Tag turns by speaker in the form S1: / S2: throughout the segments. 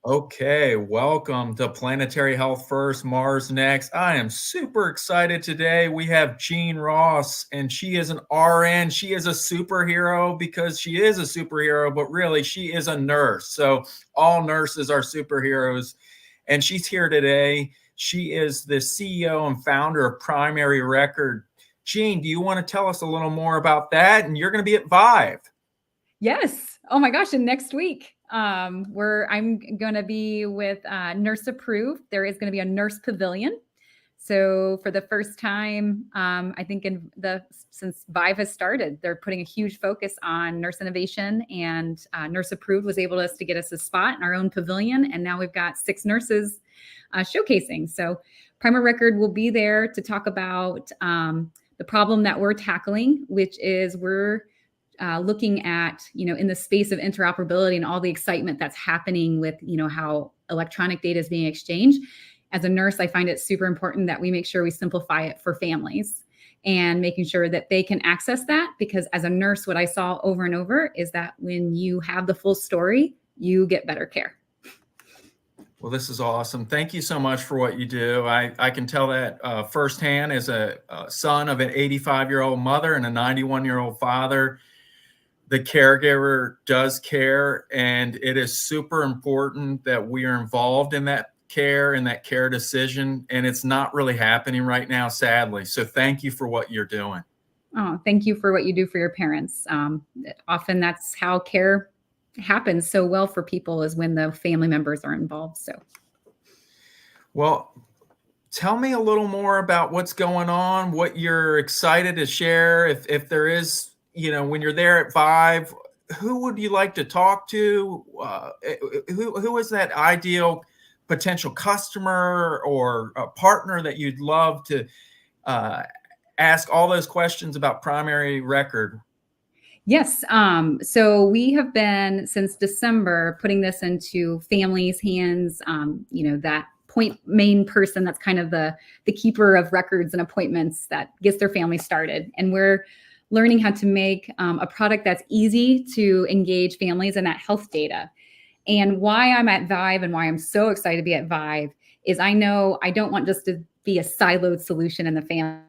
S1: Okay, welcome to Planetary Health First, Mars Next. I am super excited today. We have Jean Ross, and she is an RN. She is a superhero because she is a superhero, but really, she is a nurse. So, all nurses are superheroes. And she's here today. She is the CEO and founder of Primary Record. Jean, do you want to tell us a little more about that? And you're going to be at Vive.
S2: Yes. Oh my gosh. And next week, I'm going to be with Nurse Approved. There is going to be a nurse pavilion. So for the first time, I think since Vive has started, they're putting a huge focus on nurse innovation, and Nurse Approved was able to get us a spot in our own pavilion. And now we've got 6 nurses showcasing. So Primary Record will be there to talk about the problem that we're tackling, which is we're looking at, in the space of interoperability and all the excitement that's happening with, how electronic data is being exchanged. As a nurse, I find it super important that we make sure we simplify it for families and making sure that they can access that. Because as a nurse, what I saw over and over is that when you have the full story, you get better care.
S1: Well, this is awesome. Thank you so much for what you do. I can tell that firsthand as a son of an 85-year-old mother and a 91-year-old father. The caregiver does care, and it is super important that we are involved in that care and that care decision. And it's not really happening right now, sadly. So thank you for what you're doing.
S2: Oh, thank you for what you do for your parents. Often that's how care happens so well for people, is when the family members are involved. So,
S1: well, tell me a little more about what's going on, what you're excited to share. If there is, when you're there at Vive, who would you like to talk to? Who is that ideal potential customer or a partner that you'd love to ask all those questions about Primary Record?
S2: Yes. So we have been, since December, putting this into families' hands, that main person that's kind of the keeper of records and appointments that gets their family started. And we're learning how to make a product that's easy to engage families in that health data. And why I'm at Vive and why I'm so excited to be at Vive is I know I don't want just to be a siloed solution in the family.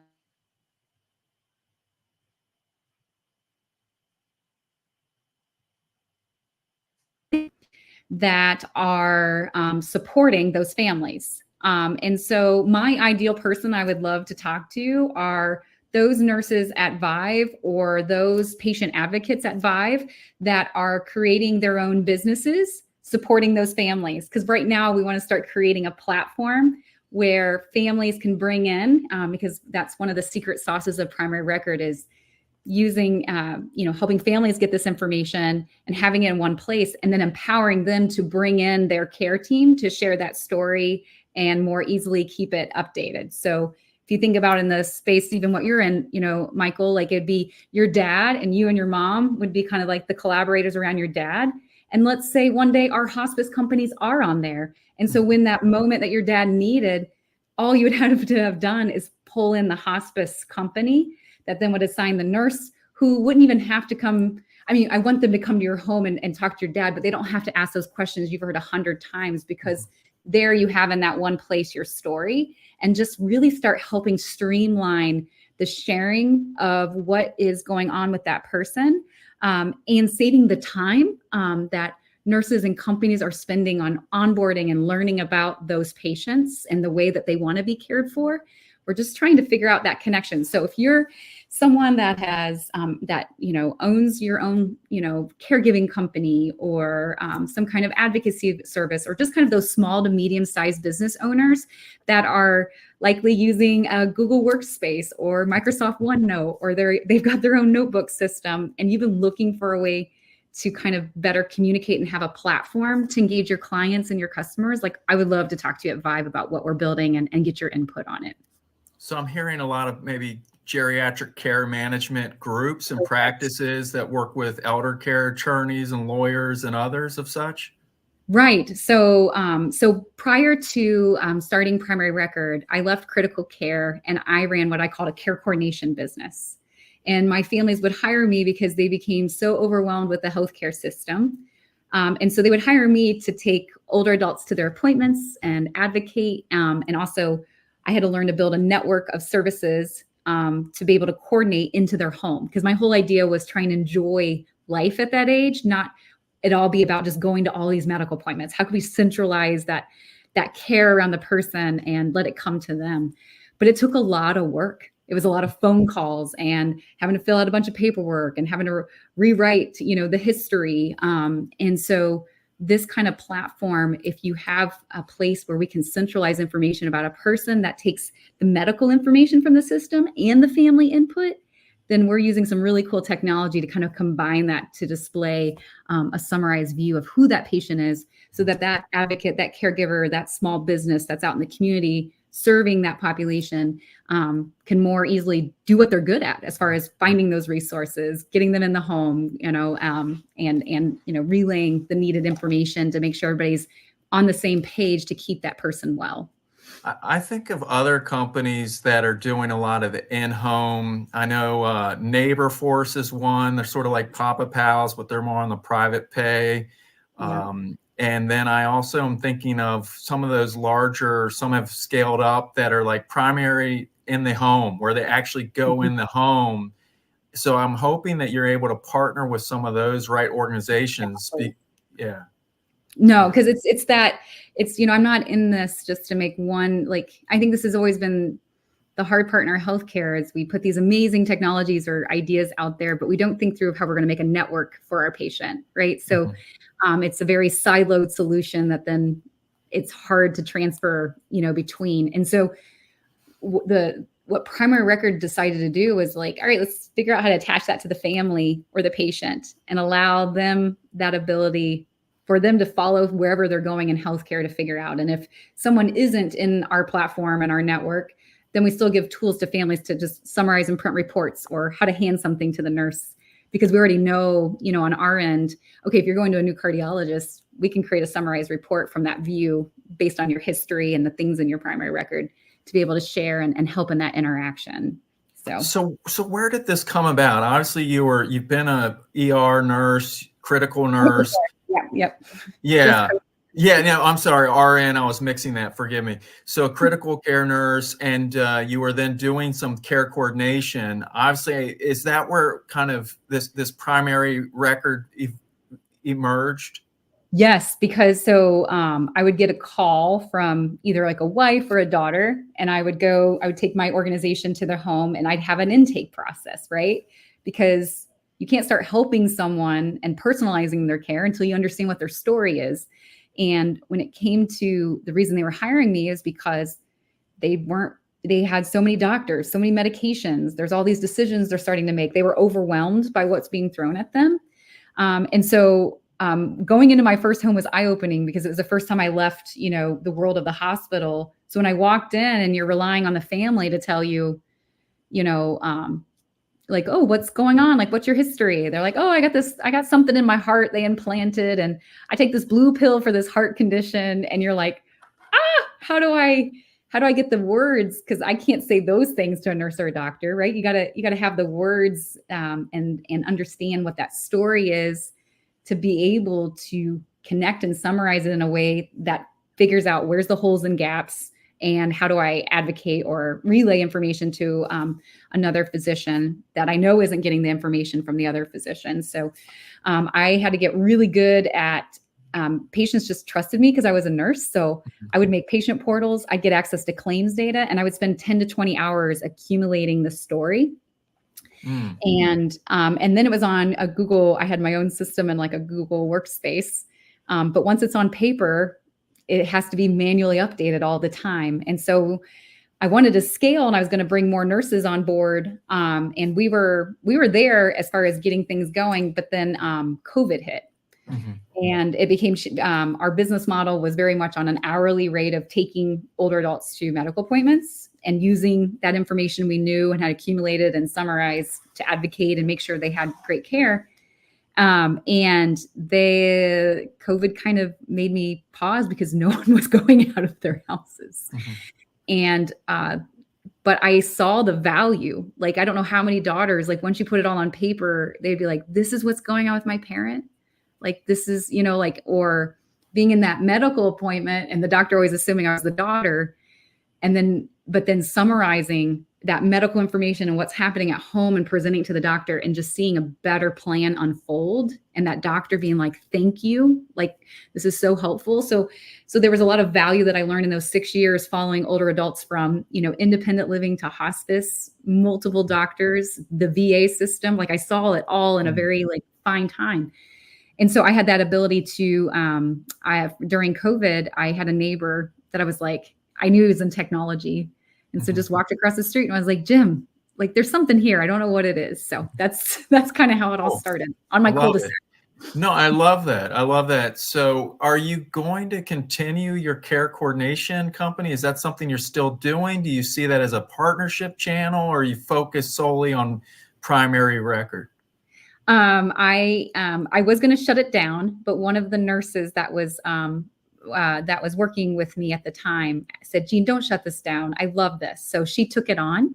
S2: That are supporting those families. And so my ideal person I would love to talk to are those nurses at Vive or those patient advocates at Vive that are creating their own businesses supporting those families. Because right now we want to start creating a platform where families can bring in, because that's one of the secret sauces of Primary Record, is using, helping families get this information and having it in one place, and then empowering them to bring in their care team to share that story and more easily keep it updated. So if you think about in the space, even what you're in, Michael, like it'd be your dad and you and your mom would be kind of like the collaborators around your dad. And let's say one day our hospice companies are on there. And so when that moment that your dad needed, all you would have to have done is pull in the hospice company that then would assign the nurse, who wouldn't even have to come. I mean, I want them to come to your home and talk to your dad, but they don't have to ask those questions you've heard 100 times, because there you have in that one place your story, and just really start helping streamline the sharing of what is going on with that person, and saving the time that nurses and companies are spending on onboarding and learning about those patients and the way that they want to be cared for. We're just trying to figure out that connection. So if you're someone that has owns your own caregiving company, or some kind of advocacy service, or just kind of those small to medium-sized business owners that are likely using a Google Workspace or Microsoft OneNote, or they've got their own notebook system, and you've been looking for a way to kind of better communicate and have a platform to engage your clients and your customers, like I would love to talk to you at Vive about what we're building and get your input on it.
S1: So I'm hearing a lot of maybe geriatric care management groups and practices that work with elder care attorneys and lawyers and others of such.
S2: Right. So, prior to starting Primary Record, I left critical care and I ran what I called a care coordination business. And my families would hire me because they became so overwhelmed with the healthcare system. And so they would hire me to take older adults to their appointments and advocate. And also, I had to learn to build a network of services to be able to coordinate into their home, because my whole idea was trying to enjoy life at that age, not it all be about just going to all these medical appointments. How can we centralize that care around the person and let it come to them? But it took a lot of work. It was a lot of phone calls and having to fill out a bunch of paperwork and having to rewrite, the history. And so this kind of platform, if you have a place where we can centralize information about a person that takes the medical information from the system and the family input, then we're using some really cool technology to kind of combine that to display a summarized view of who that patient is, so that advocate, that caregiver, that small business that's out in the community serving that population can more easily do what they're good at, as far as finding those resources, getting them in the home, and relaying the needed information to make sure everybody's on the same page to keep that person well.
S1: I think of other companies that are doing a lot of the in-home. I know Neighbor Force is one. They're sort of like Papa Pals, but they're more on the private pay.
S2: Yeah.
S1: And then I also am thinking of some of those larger, some have scaled up, that are like primary in the home, where they actually go in the home. So I'm hoping that you're able to partner with some of those organizations. Yeah.
S2: No, because I'm not in this just to make one, I think this has always been the hard part in our healthcare, is we put these amazing technologies or ideas out there, but we don't think through how we're going to make a network for our patient, right? So it's a very siloed solution that then it's hard to transfer, between. And so what Primary Record decided to do was all right, let's figure out how to attach that to the family or the patient and allow them that ability for them to follow wherever they're going in healthcare to figure out. And if someone isn't in our platform and our network, then we still give tools to families to just summarize and print reports, or how to hand something to the nurse, because we already know, on our end, okay, if you're going to a new cardiologist, we can create a summarized report from that view based on your history and the things in your primary record to be able to share and help in that interaction.
S1: So where did this come about? Obviously, you've been a ER nurse, critical nurse.
S2: Yep.
S1: Yeah. Yeah. No, I'm sorry. RN. I was mixing that. Forgive me. So critical care nurse, and you were then doing some care coordination. Obviously, is that where kind of this primary record emerged?
S2: Yes, because I would get a call from either a wife or a daughter, and I would take my organization to their home, and I'd have an intake process, right? Because you can't start helping someone and personalizing their care until you understand what their story is. And when it came to the reason they were hiring me is because they had so many doctors, so many medications. There's all these decisions they're starting to make. They were overwhelmed by what's being thrown at them. And so going into my first home was eye-opening, because it was the first time I left, the world of the hospital. So when I walked in and you're relying on the family to tell you, oh, what's going on? What's your history? They're like, oh, I got something in my heart they implanted, and I take this blue pill for this heart condition. And you're like, how do I get the words? Because I can't say those things to a nurse or a doctor, right? You gotta have the words and understand what that story is to be able to connect and summarize it in a way that figures out where's the holes and gaps, and how do I advocate or relay information to another physician that I know isn't getting the information from the other physician. So I had to get really good at patients just trusted me because I was a nurse. So I would make patient portals. I'd get access to claims data, and I would spend 10 to 20 hours accumulating the story. And then it was on a Google. I had my own system in a Google workspace. But once it's on paper, it has to be manually updated all the time. And so I wanted to scale, and I was going to bring more nurses on board. And we were there as far as getting things going, but then COVID hit. And it became, our business model was very much on an hourly rate of taking older adults to medical appointments and using that information we knew and had accumulated and summarized to advocate and make sure they had great care. And the COVID kind of made me pause because no one was going out of their houses. And, but I saw the value. I don't know how many daughters, once you put it all on paper, they'd be like, this is what's going on with my parent. This is, or being in that medical appointment and the doctor always assuming I was the daughter, but then summarizing that medical information and what's happening at home and presenting to the doctor and just seeing a better plan unfold, and that doctor being like, thank you, like this is so helpful. So there was a lot of value that I learned in those 6 years following older adults from, independent living to hospice, multiple doctors, the VA system. Like I saw it all in a very like fine time. And so I had that ability to, during COVID, I had a neighbor that I was like, I knew he was in technology. And so just walked across the street and I was like, Jim, like there's something here. I don't know what it is. So that's kind of how it all started on my cul-de-sac.
S1: No, I love that. I love that. So are you going to continue your care coordination company? Is that something you're still doing? Do you see that as a partnership channel, or are you focused solely on primary record?
S2: I was going to shut it down, but one of the nurses that was working with me at the time said, Jean, don't shut this down. I love this. So she took it on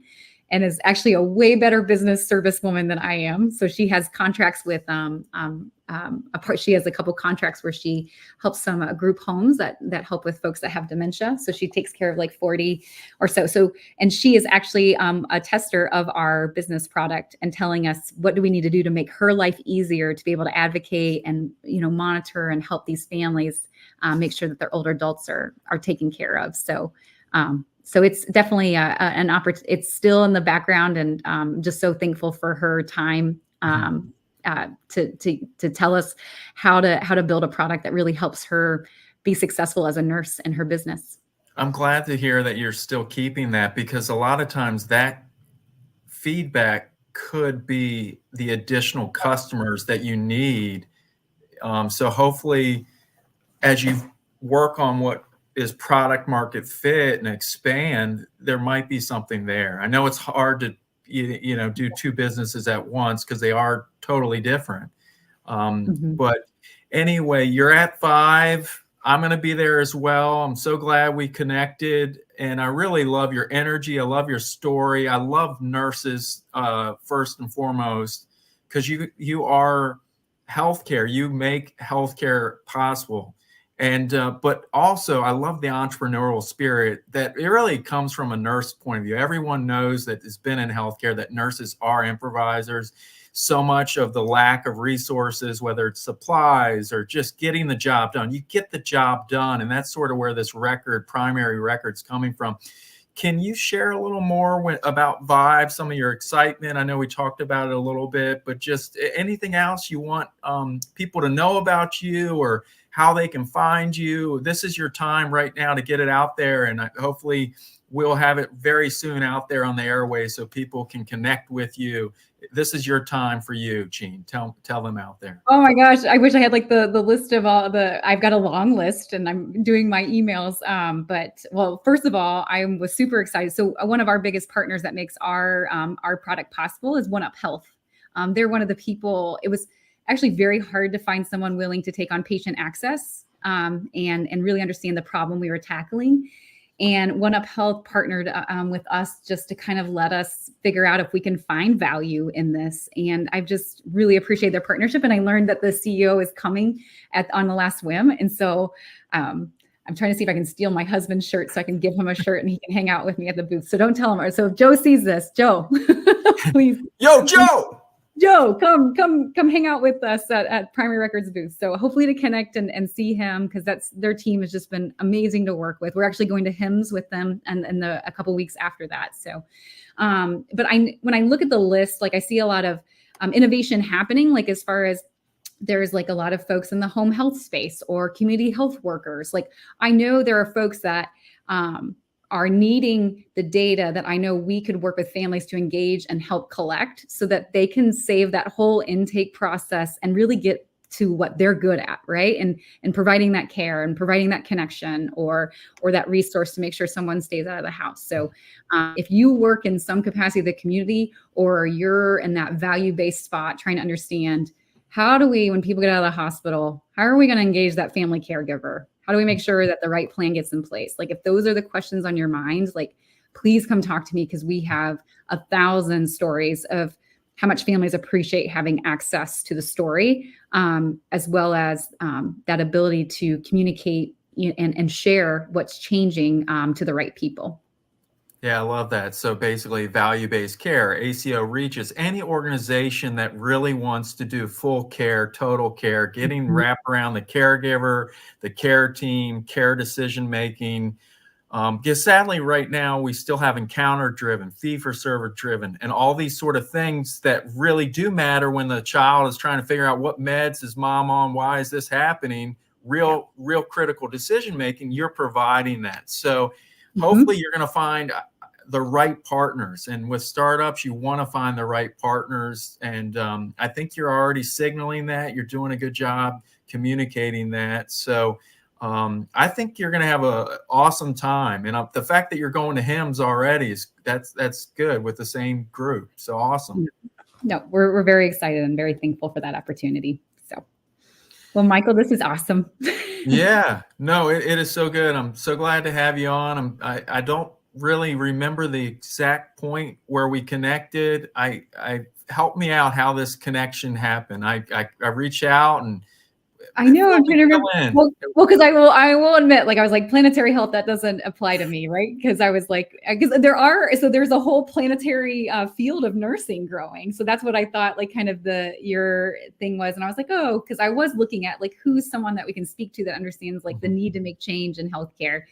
S2: and is actually a way better business service woman than I am. So she has contracts with, she has a couple contracts where she helps some group homes that help with folks that have dementia. So she takes care of like 40 or so. And she is actually a tester of our business product and telling us what do we need to do to make her life easier to be able to advocate and, monitor and help these families make sure that their older adults are taken care of. So it's definitely an opportunity. It's still in the background, and just so thankful for her time to tell us how to build a product that really helps her be successful as a nurse in her business.
S1: I'm glad to hear that you're still keeping that, because a lot of times that feedback could be the additional customers that you need. So hopefully, as you work on what is product market fit and expand, there might be something there. I know it's hard to do two businesses at once because they are totally different. But anyway, you're at 5. I'm going to be there as well. I'm so glad we connected, and I really love your energy. I love your story. I love nurses first and foremost, because you are healthcare. You make healthcare possible. And but also I love the entrepreneurial spirit that it really comes from a nurse point of view. Everyone knows that has been in healthcare that nurses are improvisers. So much of the lack of resources, whether it's supplies or just getting the job done, you get the job done. And that's sort of where this primary record's coming from. Can you share a little more about Vive, some of your excitement? I know we talked about it a little bit, but just anything else you want people to know about you, or how they can find you? This is your time right now to get it out there, and hopefully we'll have it very soon out there on the airways so people can connect with you. This is your time for you, Jean. Tell them out there.
S2: Oh my gosh, I wish I had like the list of I've got a long list and I'm doing my emails. But first of all, I was super excited. So one of our biggest partners that makes our product possible is One Up Health. They're one of the people. It was actually very hard to find someone willing to take on patient access and really understand the problem we were tackling. And One Up Health partnered with us just to kind of let us figure out if we can find value in this. And I've just really appreciated their partnership. And I learned that the CEO is coming on the last whim. And so I'm trying to see if I can steal my husband's shirt so I can give him a shirt and he can hang out with me at the booth. So don't tell him. So if Joe sees this, Joe, please.
S1: Yo, Joe,
S2: come hang out with us at Primary Records booth. So hopefully to connect and see him, because their team has just been amazing to work with. We're actually going to HIMSS with them and a couple weeks after that. So, but when I look at the list, like I see a lot of innovation happening, like as far as there's like a lot of folks in the home health space or community health workers. Like I know there are folks that are needing the data that I know we could work with families to engage and help collect so that they can save that whole intake process and really get to what they're good at, right? And providing that care and providing that connection or that resource to make sure someone stays out of the house. So if you work in some capacity of the community, or you're in that value-based spot trying to understand, how do we, when people get out of the hospital, how are we going to engage that family caregiver? How do we make sure that the right plan gets in place? Like if those are the questions on your mind, like please come talk to me, because we have 1,000 stories of how much families appreciate having access to the story, as well as that ability to communicate and share what's changing to the right people.
S1: Yeah, I love that. So basically, value-based care, ACO reaches any organization that really wants to do full care, total care, getting
S2: Mhm.
S1: wrapped around the caregiver, the care team, care decision making. Because sadly, right now, we still have encounter driven, fee for service driven, and all these sort of things that really do matter when the child is trying to figure out what meds is mom on, why is this happening?
S2: Yeah.
S1: Real critical decision making. You're providing that. So hopefully,
S2: Mhm.
S1: you're going to find the right partners. And with startups, you want to find the right partners. And I think you're already signaling that. You're doing a good job communicating that. So I think you're going to have an awesome time. And the fact that you're going to HIMSS already that's good with the same group. So awesome.
S2: No, we're very excited and very thankful for that opportunity. So, well, Michael, this is awesome.
S1: Yeah, no, it is so good. I'm so glad to have you on. I don't really remember the exact point where we connected. I help me out how this connection happened. I reach out and
S2: I know. I'm trying to
S1: fill
S2: remember.
S1: in.
S2: Well, because I will admit, like I was like planetary health, that doesn't apply to me, right? Because I was like, because there's a whole planetary field of nursing growing. So that's what I thought, like kind of your thing was, and I was like, oh, because I was looking at like who's someone that we can speak to that understands like the need to make change in healthcare,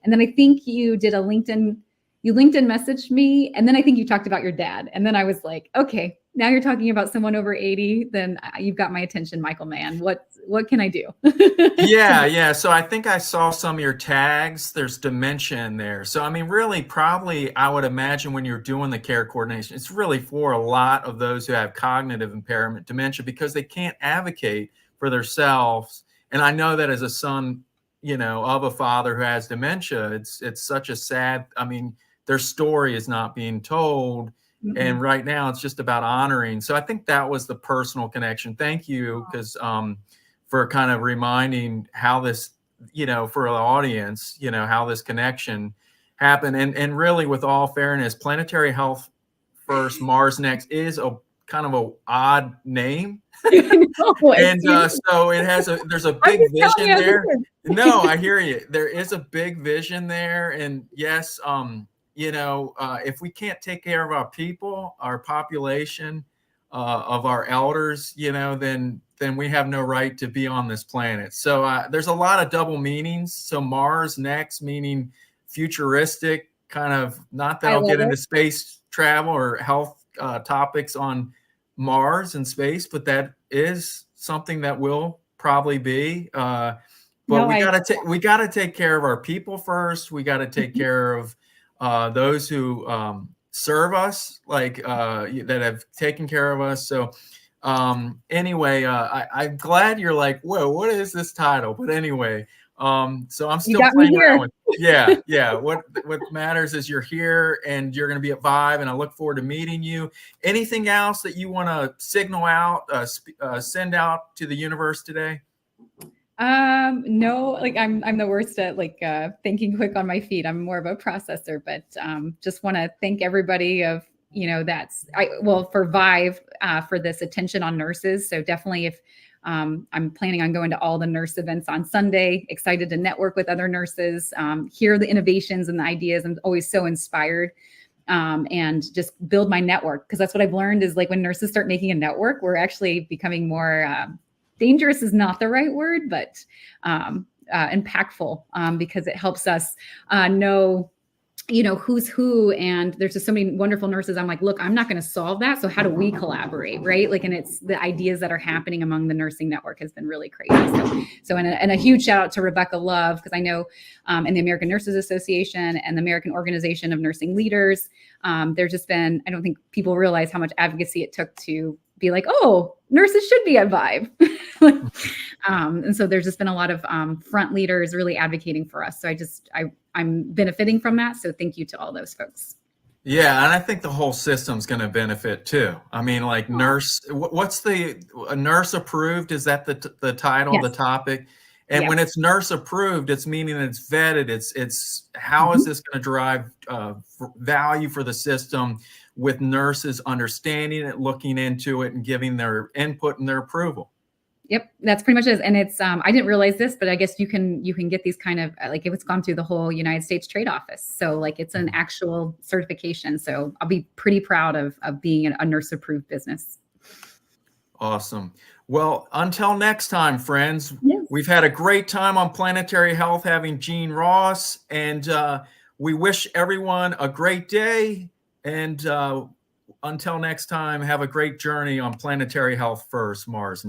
S2: and then I think you did you LinkedIn messaged me, and then I think you talked about your dad, and then I was like, okay, now you're talking about someone over 80, then you've got my attention, Michael Mann. What can I do?
S1: Yeah. So I think I saw some of your tags. There's dementia in there. So I mean, really, probably I would imagine when you're doing the care coordination, it's really for a lot of those who have cognitive impairment, dementia, because they can't advocate for themselves. And I know that as a son, of a father who has dementia, it's such a sad. I mean, their story is not being told. And right now, it's just about honoring. So I think that was the personal connection. Thank you, because for kind of reminding how this, for the audience, how this connection happened. And really, with all fairness, Planetary Health First, Mars Next is a kind of a odd name. And so there's a big vision there. No, I hear you. There is a big vision there. And yes, if we can't take care of our people, our population, of our elders, then we have no right to be on this planet. So there's a lot of double meanings. So Mars Next, meaning futuristic, kind of, not that I'll get into space travel or health topics on Mars and space, but that is something that will probably be. But we gotta take care of our people first. We gotta take care of those who serve us, like that have taken care of us. So anyway, I'm glad you're like, whoa, what is this title? But anyway, so I'm still playing around with yeah. What matters is you're here and you're going to be at Vive, and I look forward to meeting you. Anything else that you want to signal out, send out to the universe today?
S2: No, like I'm the worst at like thinking quick on my feet. I'm more of a processor, but just want to thank everybody of for Vive for this attention on nurses. So definitely, if I'm planning on going to all the nurse events on Sunday, excited to network with other nurses, hear the innovations and the ideas. I'm always so inspired. And just build my network, because that's what I've learned is like when nurses start making a network, we're actually becoming more dangerous is not the right word, but impactful, because it helps us know, who's who. And there's just so many wonderful nurses. I'm like, look, I'm not going to solve that. So how do we collaborate? Right. Like, and it's the ideas that are happening among the nursing network has been really crazy. And a huge shout out to Rebecca Love, because I know in the American Nurses Association and the American Organization of Nursing Leaders, there's just been, I don't think people realize how much advocacy it took to be like, oh, nurses should be at Vive. And so there's just been a lot of front leaders really advocating for us. So I'm benefiting from that. So thank you to all those folks.
S1: Yeah, and I think the whole system's going to benefit too. I mean, like what's the nurse approved? Is that the title,
S2: Yes.
S1: the topic? And when it's nurse approved, it's meaning it's vetted. It's how is this going to drive value for the system? with nurses understanding it, looking into it, and giving their input and their approval.
S2: Yep, that's pretty much it. And it's I didn't realize this, but I guess you can get these kind of like if it's gone through the whole United States Trade Office. So like it's an actual certification. So I'll be pretty proud of being a nurse approved business.
S1: Awesome. Well, until next time, friends,
S2: Yes.
S1: we've had a great time on Planetary Health having Jean Ross, and we wish everyone a great day. And until next time, have a great journey on Planetary Health First, Mars Next.